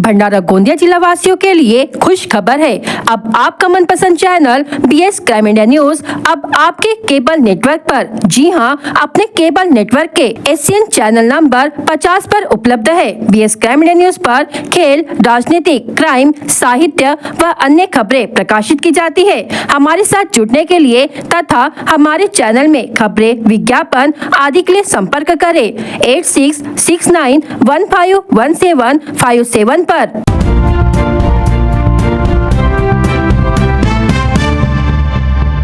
भंडारा गोंदिया जिला वासियों के लिए खुश खबर है। अब आपका मनपसंद channel BS crime India news अब आपके केबल नेटवर्क पर, जी हां, अपने केबल नेटवर्क के एशियन चैनल नंबर 50 पर उपलब्ध है। BS क्राइम इंडिया न्यूज पर खेल, राजनीतिक, क्राइम, साहित्य व अन्य खबरें प्रकाशित की जाती है। हमारे साथ जुड़ने के लिए तथा हमारे चैनल में खबरें, विज्ञापन आदि के लिए संपर्क करें 8669151757 पर।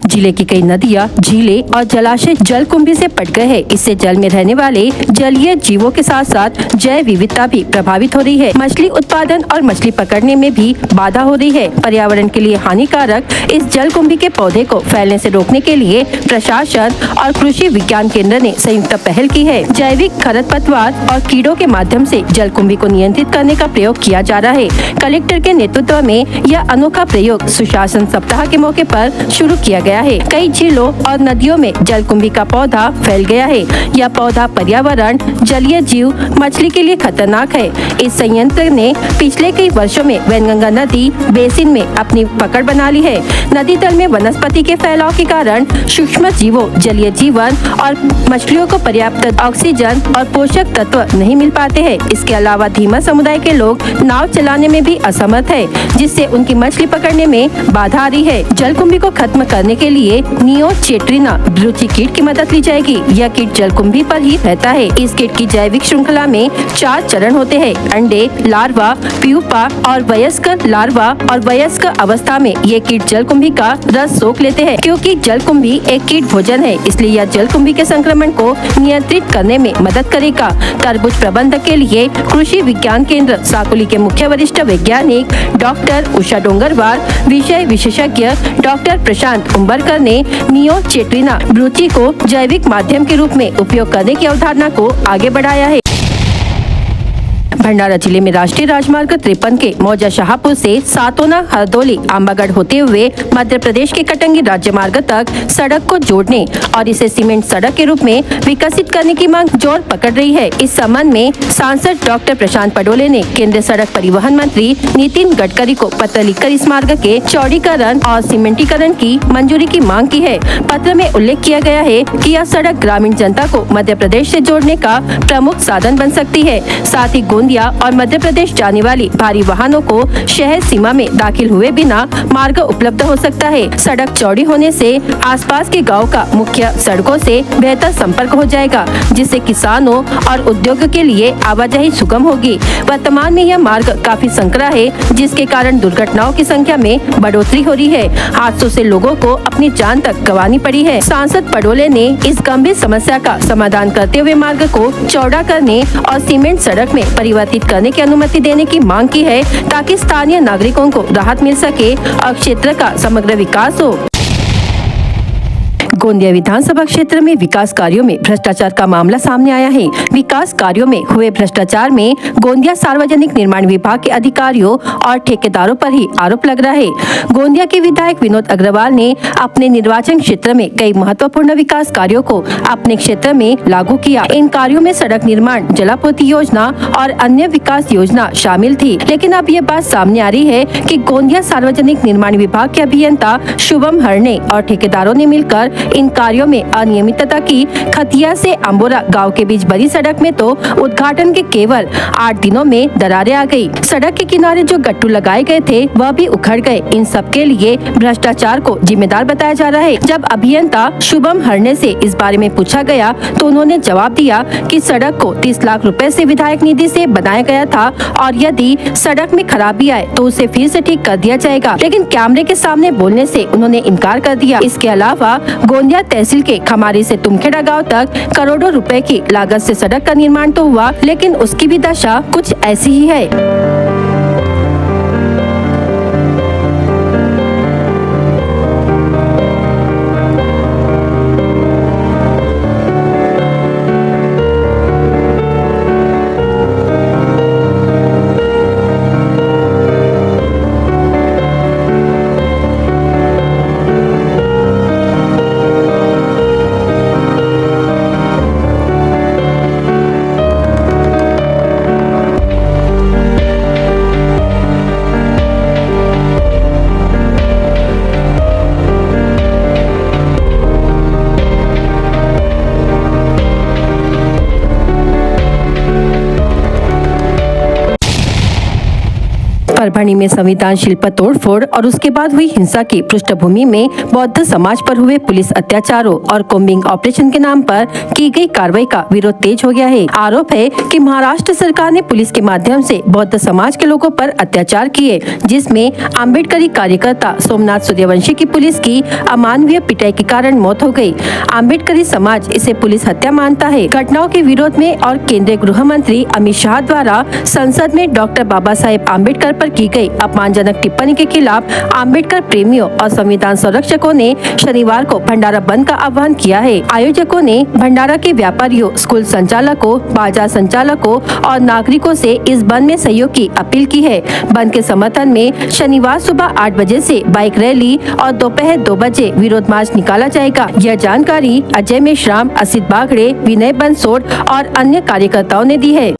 जिले की कई नदियां, झीलें और जलाशय जलकुंभी से पट गए हैं। इससे जल में रहने वाले जलीय जीवों के साथ साथ जैव विविधता भी प्रभावित हो रही है। मछली उत्पादन और मछली पकड़ने में भी बाधा हो रही है। पर्यावरण के लिए हानिकारक इस जलकुंभी के पौधे को फैलने से रोकने के लिए प्रशासन और कृषि विज्ञान केंद्र ने संयुक्त पहल की है। जैविक खरपतवार और कीड़ों के माध्यम से जलकुंभी को नियंत्रित करने का प्रयोग किया जा रहा है। कलेक्टर के नेतृत्व में यह अनोखा प्रयोग सुशासन सप्ताह के मौके पर शुरू किया गया है। कई झीलों और नदियों में जलकुंभी का पौधा फैल गया है। यह पौधा पर्यावरण, जलीय जीव, मछली के लिए खतरनाक है। इस संयंत्र ने पिछले कई वर्षों में वैनगंगा नदी बेसिन में अपनी पकड़ बना ली है। नदी तल में वनस्पति के फैलाव के कारण सूक्ष्म जीवों, जलीय जीवन और मछलियों को पर्याप्त ऑक्सीजन और पोषक तत्व नहीं मिल पाते हैं। इसके अलावा धीमा समुदाय के लोग नाव चलाने में भी असमर्थ है, जिससे उनकी मछली पकड़ने में बाधा आ रही है। जलकुंभी को खत्म करने के लिए नियोचेट्रिना ब्रूची कीट की मदद ली जाएगी। यह कीट जलकुंभी पर ही रहता है। इस कीट की जैविक श्रृंखला में 4 चरण होते हैं: अंडे, लार्वा, प्यूपा और वयस्क लार्वा। और वयस्क अवस्था में ये कीट जलकुंभी का रस सोख लेते हैं। क्योंकि जलकुंभी एक कीट भोजन है, इसलिए यह जलकुंभी के संक्रमण को नियंत्रित करने में मदद करेगा। तरबूज प्रबंधक के लिए कृषि विज्ञान केंद्र साकुली के मुख्य वरिष्ठ वैज्ञानिक डॉक्टर उषा डोंगरवार, विषय विशेषज्ञ डॉक्टर प्रशांत उम्बरकर ने नियोचेट्रिना ब्रूची को जैविक माध्यम के रूप में उपयोग करने की अवधारणा को आगे बढ़ाया है। भंडारा जिले में राष्ट्रीय राजमार्ग 53 के मौजा शाहपुर से सातोना, हरदोली, आंबागढ़ होते हुए मध्य प्रदेश के कटंगी राज्य मार्ग तक सड़क को जोड़ने और इसे सीमेंट सड़क के रूप में विकसित करने की मांग जोर पकड़ रही है। इस संबंध में सांसद डॉक्टर प्रशांत पडोले ने केंद्रीय सड़क परिवहन मंत्री नितिन गडकरी को पत्र लिखकर इस मार्ग के चौड़ीकरण और सीमेंटीकरण की मंजूरी की मांग की है। पत्र में उल्लेख किया गया है कि यह सड़क ग्रामीण जनता को मध्य प्रदेश से जोड़ने का प्रमुख साधन बन सकती है। साथ ही गोंदिया और मध्य प्रदेश जाने वाली भारी वाहनों को शहर सीमा में दाखिल हुए बिना मार्ग उपलब्ध हो सकता है। सड़क चौड़ी होने से आसपास के गांव का मुख्य सड़कों से बेहतर संपर्क हो जाएगा, जिससे किसानों और उद्योग के लिए आवाजाही सुगम होगी। वर्तमान में यह मार्ग काफी संकरा है, जिसके कारण दुर्घटनाओं की संख्या में बढ़ोतरी हो रही है। हादसों से लोगों को अपनी जान तक गंवानी पड़ी है। सांसद पडोले ने इस गंभीर समस्या का समाधान करते हुए मार्ग को चौड़ा करने और सीमेंट सड़क में परिवर्तित करने की अनुमति देने की मांग की है, ताकि स्थानीय नागरिकों को राहत मिल सके और क्षेत्र का समग्र विकास हो। गोंदिया विधानसभा क्षेत्र में विकास कार्यों में भ्रष्टाचार का मामला सामने आया है। विकास कार्यों में हुए भ्रष्टाचार में गोंदिया सार्वजनिक निर्माण विभाग के अधिकारियों और ठेकेदारों पर ही आरोप लग रहा है। गोंदिया के विधायक विनोद अग्रवाल ने अपने निर्वाचन क्षेत्र में कई महत्वपूर्ण विकास कार्यों को अपने क्षेत्र में लागू किया। इन कार्यों में सड़क निर्माण, जलापूर्ति योजना और अन्य विकास योजना शामिल थी। लेकिन अब ये बात सामने आ रही है कि गोंदिया सार्वजनिक निर्माण विभाग के अभियंता शुभम हरणे और ठेकेदारों ने मिलकर इन कार्यों में अनियमितता की। खतिया से अम्बोरा गांव के बीच बड़ी सड़क में तो उद्घाटन के केवल 8 दिनों में दरारें आ गई। सड़क के किनारे जो गट्टू लगाए गए थे वह भी उखड़ गए। इन सब के लिए भ्रष्टाचार को जिम्मेदार बताया जा रहा है। जब अभियंता शुभम हरणे से इस बारे में पूछा गया तो उन्होंने जवाब दिया कि सड़क को 30 लाख रुपए से विधायक निधि से बनाया गया था और यदि सड़क में खराबी आए तो उसे फिर से ठीक कर दिया जाएगा। लेकिन कैमरे के सामने बोलने से उन्होंने इनकार कर दिया। इसके अलावा गोंदिया तहसील के खमारी से तुमखेड़ा गांव तक करोड़ों रुपए की लागत से सड़क का निर्माण तो हुआ, लेकिन उसकी भी दशा कुछ ऐसी ही है। परभणी में संविधान शिल्प तोड़फोड़ और उसके बाद हुई हिंसा की पृष्ठभूमि में बौद्ध समाज पर हुए पुलिस अत्याचारों और कोम्बिंग ऑपरेशन के नाम पर की गई कार्रवाई का विरोध तेज हो गया है। आरोप है कि महाराष्ट्र सरकार ने पुलिस के माध्यम से बौद्ध समाज के लोगों पर अत्याचार किए, जिसमें अम्बेडकरी कार्यकर्ता सोमनाथ सूर्यवंशी की पुलिस की अमानवीय पिटाई के कारण मौत हो गई। अम्बेडकरी समाज इसे पुलिस हत्या मानता है। घटनाओं के विरोध में और केंद्रीय गृह मंत्री अमित शाह द्वारा संसद में डॉक्टर बाबा साहेब आम्बेडकर पर की गई अपमानजनक टिप्पणी के खिलाफ आम्बेडकर प्रेमियों और संविधान संरक्षकों ने शनिवार को भंडारा बंद का आह्वान किया है। आयोजकों ने भंडारा के व्यापारियों, स्कूल संचालकों, बाजार संचालकों और नागरिकों से इस बंद में सहयोग की अपील की है। बंद के समर्थन में शनिवार सुबह 8 बजे से बाइक रैली और दोपहर 2 बजे विरोध मार्च निकाला जाएगा। यह जानकारी अजय मेश्राम, असित बागड़े, विनय बंसोड़ और अन्य कार्यकर्ताओं ने दी है।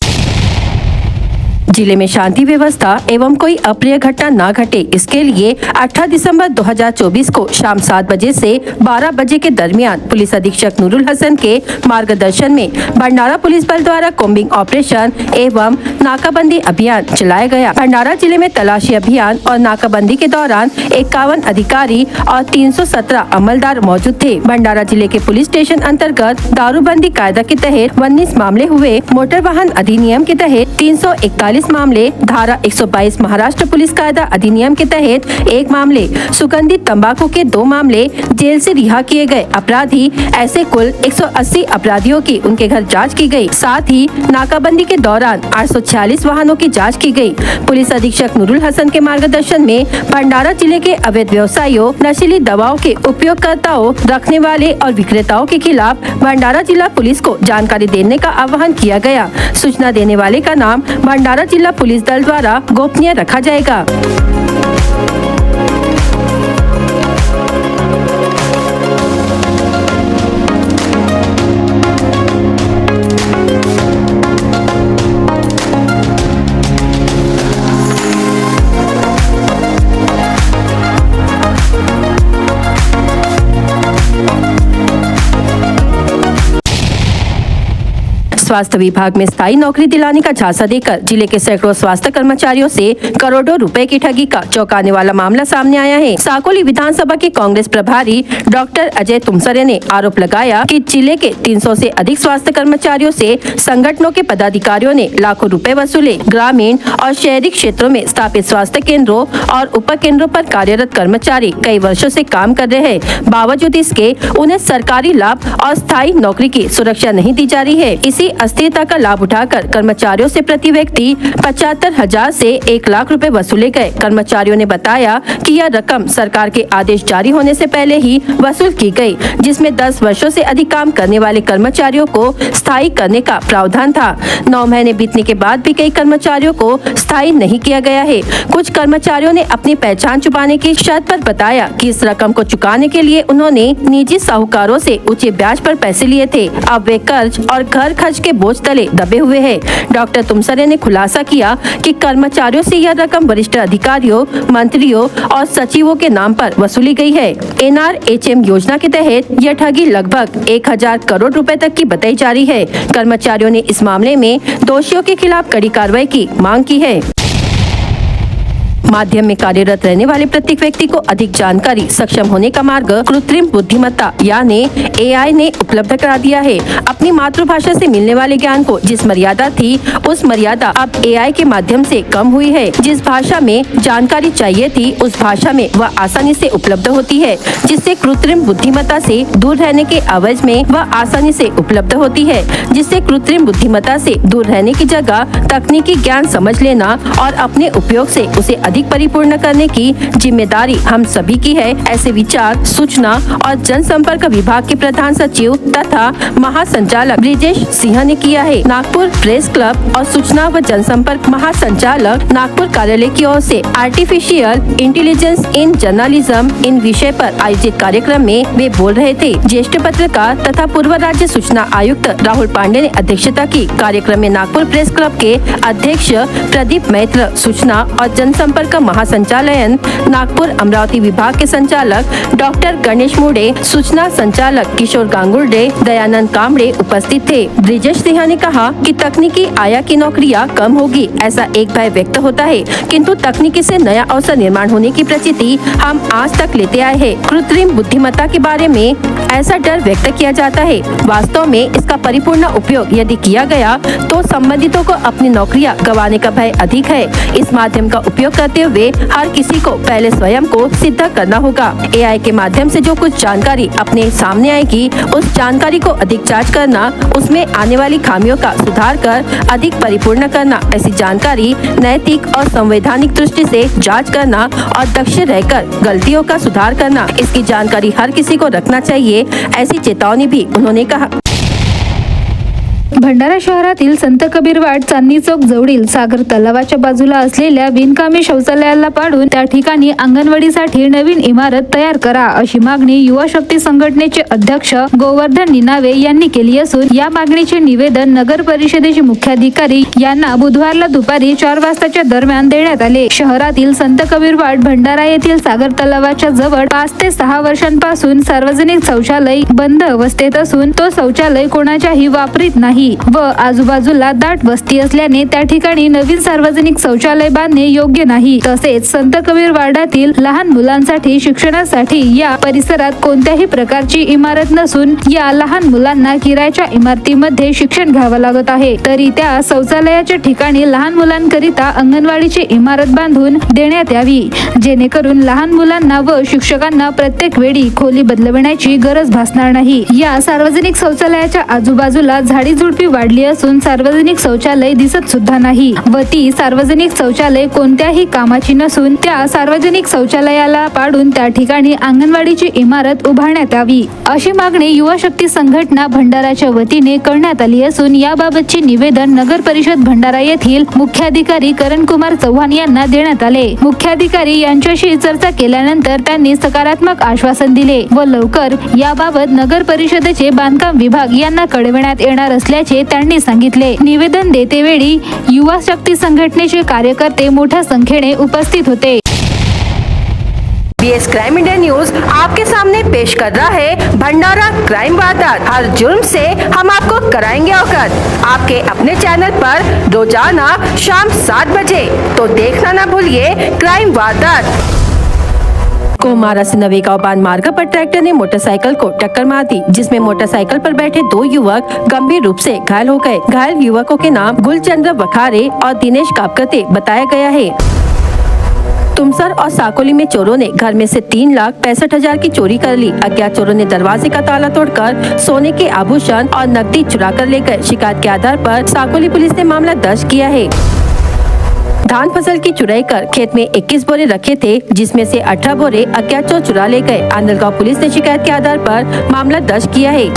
जिले में शांति व्यवस्था एवं कोई अप्रिय घटना न घटे, इसके लिए 18 दिसंबर 2024 को शाम 7 बजे से 12 बजे के दरमियान पुलिस अधीक्षक नूरुल हसन के मार्गदर्शन में भंडारा पुलिस बल द्वारा कोम्बिंग ऑपरेशन एवं नाकाबंदी अभियान चलाया गया। भंडारा जिले में तलाशी अभियान और नाकाबंदी के दौरान 51 अधिकारी और 317 अमलदार मौजूद थे। भंडारा जिले के पुलिस स्टेशन अंतर्गत दारूबंदी कायदा के तहत 19 मामले हुए। मोटर वाहन अधिनियम के तहत 341 मामले, धारा 122 महाराष्ट्र पुलिस कायदा अधिनियम के तहत 1 मामले, सुगंधित तंबाकू के 2 मामले, जेल से रिहा किए गए अपराधी, ऐसे कुल 180 अपराधियों की उनके घर जांच की गई। साथ ही नाकाबंदी के दौरान 846 वाहनों की जांच की गई। पुलिस अधीक्षक नूरुल हसन के मार्गदर्शन में भंडारा जिले के अवैध व्यवसायियों, नशीली दवाओं के उपयोगकर्ताओं, रखने वाले और विक्रेताओं के खिलाफ भंडारा जिला पुलिस को जानकारी देने का आह्वान किया गया। सूचना देने वाले का नाम भंडारा जिला पुलिस दल द्वारा गोपनीय रखा जाएगा। स्वास्थ्य विभाग में स्थायी नौकरी दिलाने का झांसा देकर जिले के सैकड़ों स्वास्थ्य कर्मचारियों से करोड़ों रुपए की ठगी का चौंकाने वाला मामला सामने आया है। साकोली विधानसभा के कांग्रेस प्रभारी डॉक्टर अजय तुमसरे ने आरोप लगाया कि जिले के 300 से अधिक स्वास्थ्य कर्मचारियों से संगठनों के पदाधिकारियों ने लाखों रुपए वसूले। ग्रामीण और शहरी क्षेत्रों में स्थापित स्वास्थ्य केंद्रों और उप केंद्रों पर कार्यरत कर्मचारी कई वर्षों से काम कर रहे हैं। बावजूद इसके उन्हें सरकारी लाभ और स्थायी नौकरी की सुरक्षा नहीं दी जा रही है। इसी अस्थिरता का लाभ उठाकर कर्मचारियों से प्रति व्यक्ति 75,000 से 1 लाख रुपए वसूले गए। कर्मचारियों ने बताया कि यह रकम सरकार के आदेश जारी होने से पहले ही वसूल की गई, जिसमें 10 वर्षों से अधिक काम करने वाले कर्मचारियों को स्थायी करने का प्रावधान था। 9 महीने बीतने के बाद भी कई कर्मचारियों को स्थायी नहीं किया गया है। कुछ कर्मचारियों ने अपनी पहचान छुपाने की शर्त पर बताया कि इस रकम को चुकाने के लिए उन्होंने निजी साहूकारों से ऊंचे ब्याज पर पैसे लिए थे। अब वे कर्ज और घर खर्च के बोझ तले दबे हुए हैं। डॉक्टर तुमसरे ने खुलासा किया कि कर्मचारियों से यह रकम वरिष्ठ अधिकारियों, मंत्रियों और सचिवों के नाम पर वसूली गई है। NRHM योजना के तहत यह ठगी लगभग 1000 करोड़ रुपए तक की बताई जा रही है। कर्मचारियों ने इस मामले में दोषियों के खिलाफ कड़ी कार्रवाई की मांग की है। माध्यम में कार्यरत रहने वाले प्रत्येक व्यक्ति को अधिक जानकारी सक्षम होने का मार्ग कृत्रिम बुद्धिमत्ता यानी AI ने उपलब्ध करा दिया है। अपनी मातृभाषा से मिलने वाले ज्ञान को जिस मर्यादा थी, उस मर्यादा अब AI के माध्यम से कम हुई है। जिस भाषा में जानकारी चाहिए थी, उस भाषा में वह आसानी से उपलब्ध होती है, जिससे कृत्रिम बुद्धिमत्ता से दूर रहने के एवज में वह आसानी से उपलब्ध होती है। जिससे कृत्रिम बुद्धिमत्ता से दूर रहने की जगह तकनीकी ज्ञान समझ लेना और अपने उपयोग से उसे अधिक परिपूर्ण करने की जिम्मेदारी हम सभी की है। ऐसे विचार सूचना और जनसंपर्क विभाग के प्रधान सचिव तथा महासंचालक ब्रिजेश सिंह ने किया है। नागपुर प्रेस क्लब और सूचना व जनसंपर्क महासंचालक नागपुर कार्यालय की ओर से artificial intelligence in journalism in विषय पर आयोजित कार्यक्रम में वे बोल रहे थे। ज्येष्ठ पत्रकार तथा पूर्व राज्य सूचना आयुक्त राहुल पांडे ने अध्यक्षता की। कार्यक्रम में नागपुर प्रेस क्लब के अध्यक्ष प्रदीप मैत्र, सूचना और जनसंपर्क का महासंचालयन नागपुर अमरावती विभाग के संचालक डॉक्टर गणेश मुड़े, सूचना संचालक किशोर गांगुर्डे, दयानंद कामड़े उपस्थित थे। ब्रिजेश सिंह ने कहा कि तकनीकी आया की नौकरियां कम होगी, ऐसा एक भय व्यक्त होता है, किंतु तकनीकी से नया अवसर निर्माण होने की प्रतीति हम आज तक लेते आए हैं। कृत्रिम बुद्धिमत्ता के बारे में ऐसा डर व्यक्त किया जाता है। वास्तव में इसका परिपूर्ण उपयोग यदि किया गया तो संबंधितों को अपनी नौकरियां गंवाने का भय अधिक है। इस माध्यम का उपयोग करते हुए हर किसी को पहले स्वयं को सिद्ध करना होगा। AI के माध्यम से जो कुछ जानकारी अपने सामने आएगी, उस जानकारी को अधिक जांच करना, उसमें आने वाली खामियों का सुधार कर अधिक परिपूर्ण करना, ऐसी जानकारी नैतिक और संवैधानिक दृष्टि से जांच करना और दक्ष रहकर गलतियों का सुधार करना, इसकी जानकारी हर किसी को रखना चाहिए, ऐसी चेतावनी भी उन्होंने कहा। भंडारा शहरातील संत कबीरवाड चांदणी चौक जवळील सागर तलावाच्या बाजूला असलेल्या बिनकामी शौचालयाला पाडून त्या ठिकाणी अंगणवाडीसाठी नवीन इमारत तयार करा, अशी मागणी युवा शक्ती संघटनेचे अध्यक्ष गोवर्धन निनावे यांनी केली असून या मागणीचे निवेदन नगर परिषदेचे मुख्याधिकारी यांना बुधवारला दुपारी 4 वाजताच्या दरम्यान देण्यात आले। शहरातील संत कबीरवाड भंडारा येथील सागर तलावाच्या जवळ 5 ते 6 वर्षांपासून सार्वजनिक शौचालय बंद अवस्थेत असून तो शौचालय कोणाच्याही वापरीत नाही व आजूबाजूला दाट वस्ती असल्याने त्या ठिकाणी नवीन सार्वजनिक शौचालय बांधणे योग्य नाही। तसेच संत कबीर वार्डातील लहान मुलांसाठी शिक्षणासाठी या परिसरात कोणत्याही प्रकारची इमारत नसून या लहान मुलांना किरायाच्या इमारतीमध्ये शिक्षण घ्यावं लागत आहे, तरी त्या शौचालयाच्या ठिकाणी लहान मुलांकरिता अंगणवाडीची इमारत बांधून देण्यात यावी, जेणेकरून लहान मुलांना व शिक्षकांना प्रत्येक वेळी खोली बदलवण्याची गरज भासणार नाही। या सार्वजनिक शौचालयाच्या आजूबाजूला झाडीझुडपी वाढली असून सार्वजनिक शौचालय दिसत सुद्धा नाही व ती सार्वजनिक शौचालय कोणत्याही कामाची नसून त्या सार्वजनिक शौचालयाला पाडून त्या ठिकाणी अंगणवाडीची इमारत उभारण्यात यावी, अशी मागणी युवा शक्ती संघटना भंडाराच्या वतीने करण्यात आली असून याबाबतचे निवेदन नगर परिषद भंडारा येथील मुख्याधिकारी करण कुमार चव्हाण यांना देण्यात आले। मुख्याधिकारी यांच्याशी चर्चा केल्यानंतर त्यांनी सकारात्मक आश्वासन दिले व लवकर याबाबत नगर परिषदेचे बांधकाम विभाग यांना कळविण्यात येणार असल्याचे त्यांनी सांगितले। निवेदन देतेवेळी युवा शक्ती संघटनेचे कार्यकर्ते मोठ्या संख्येने उपस्थित होते। BS क्राइम इंडिया न्यूज आपके सामने पेश कर रहा है भंडारा क्राइम वारदात। हर जुर्म से हम आपको कराएंगे अवगत। आपके अपने चैनल पर रोजाना शाम 7 बजे, तो देखना ना भूलिए क्राइम वारदात। कोमारा से नवेगांव बांध मार्ग पर ट्रैक्टर ने मोटरसाइकिल को टक्कर मार दी, जिसमें मोटरसाइकिल पर बैठे 2 युवक गंभीर रूप से घायल हो गए। घायल युवकों के नाम गुलचंद्र वखारे और दिनेश कापकते बताया गया है। तुमसर और साकोली में चोरों ने घर में से 3,65,000 की चोरी कर ली। अज्ञात चोरों ने दरवाजे का ताला तोड़कर सोने के आभूषण और नकदी चुरा कर ले गए। शिकायत के आधार पर साकोली पुलिस ने मामला दर्ज किया है। धान फसल की चुराई कर खेत में 21 बोरे रखे थे, जिसमें से 18 बोरे अज्ञात चोर चुरा ले गए। आंदलगांव पुलिस ने शिकायत के आधार पर मामला दर्ज किया है।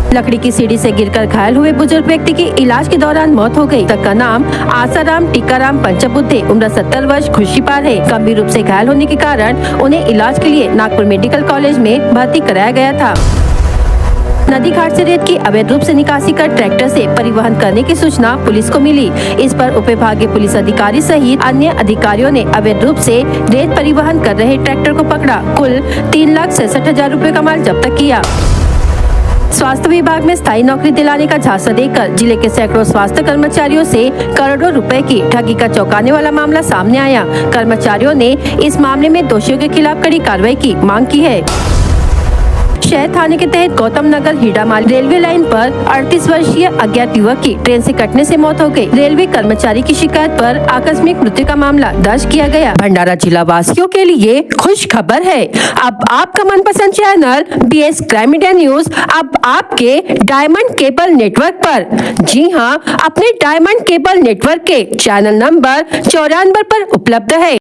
लकड़ी की सीढ़ी से गिरकर घायल हुए बुजुर्ग व्यक्ति की इलाज के दौरान मौत हो गई। तक का नाम आसाराम टीकाराम पंचबुद्धे, उम्र 70 वर्ष, खुर्शीपार है। गंभीर रूप से घायल होने के कारण उन्हें इलाज के लिए नागपुर मेडिकल कॉलेज में भर्ती कराया गया था। नदी घाट से रेत की अवैध रूप से निकासी कर ट्रैक्टर से परिवहन करने की सूचना पुलिस को मिली। इस पर उपविभागीय पुलिस अधिकारी सहित अन्य अधिकारियों ने अवैध रूप से रेत परिवहन कर रहे ट्रैक्टर को पकड़ा। कुल 3,66,000 रुपए का माल जब्त किया। स्वास्थ्य विभाग में स्थायी नौकरी दिलाने का झांसा देकर जिले के सैकड़ों स्वास्थ्य कर्मचारियों से करोड़ों रुपए की ठगी का चौंकाने वाला मामला सामने आया। कर्मचारियों ने इस मामले में दोषियों के खिलाफ कड़ी कार्रवाई की मांग की है। शहर थाने के तहत गौतम नगर हीडामाल रेलवे लाइन पर 38 वर्षीय अज्ञात युवक की ट्रेन से कटने से मौत हो गई। रेलवे कर्मचारी की शिकायत पर आकस्मिक मृत्यु का मामला दर्ज किया गया। भंडारा जिला वासियों के लिए खुश खबर है, अब आपका मनपसंद channel BS crime India news अब आपके डायमंड केबल नेटवर्क पर। जी हाँ, अपने डायमंड केबल नेटवर्क के चैनल नंबर 94 पर उपलब्ध है।